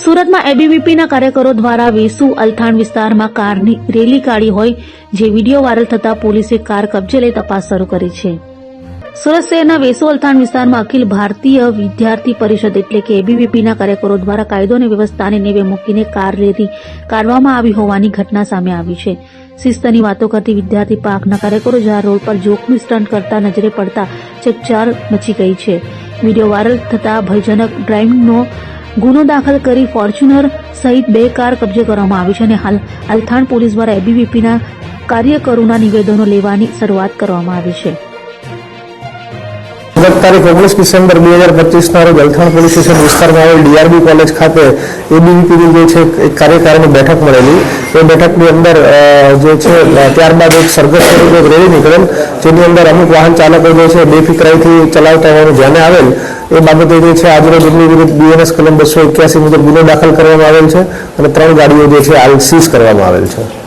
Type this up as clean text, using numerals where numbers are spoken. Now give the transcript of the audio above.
સુરતમાં એબીવીપીના કાર્યકરો દ્વારા વેસુ અલથાણ વિસ્તારમાં કારની રેલી કાઢી હોય જે વિડીયો વાયરલ થતા પોલીસે કાર કબજે લઈ તપાસ શરૂ કરી છે। સુરત શહેરના વેસુ અલથાણ વિસ્તારમાં અખિલ ભારતીય વિદ્યાર્થી પરિષદ એટલે કે એબીવીપીના કાર્યકરો દ્વારા કાયદો અને વ્યવસ્થાને નેવે મૂકીને કાર રેલી કાઢવામાં આવી હોવાની ઘટના સામે આવી છે। શિસ્તની વાતો કરતી વિદ્યાર્થી પાર્કના કાર્યકરો જ્યાં રોડ પર જોખમી સ્ટન્ટ કરતા નજરે પડતા ચકચાર મચી ગઈ છે। વિડીયો વાયરલ થતા ભયજનક ડ્રાઇવિંગનો ગુનો દાખલ કરી ફોર્ચ્યુનર સહિત 2 કાર કબજે કરવામાં આવી છે અને હાલ અલથાણ પોલીસ દ્વારા એબીવીપીના કાર્યકરોના નિવેદનો લેવાની શરૂઆત કરવામાં આવી છે। ગત તારીખ 19 ડિસેમ્બર 2025 ના રોજ અલથાણ પોલીસ સ્ટેશન વિસ્તારમાં આવેલ ડીઆરબી કોલેજ ખાતે એબીવીપીની જે છે એક કાર્યકારીની બેઠક મળેલી। એ બેઠકની અંદર જે છે ત્યારબાદ એક સરઘસ સ્વરૂપે એક રેલી નીકળેલ, જેની અંદર અમુક વાહન ચાલકો જે છે બેફિકરાઈથી ચલાવતા હોવાનું ધ્યાને આવેલ। એ બાબતે જે છે આજરોજ એમની વિરુદ્ધ બીએનએસ કલમ 281 મુજબ ગુનો દાખલ કરવામાં આવેલ છે અને 3 ગાડીઓ જે છે હાલ સીઝ કરવામાં આવેલ છે।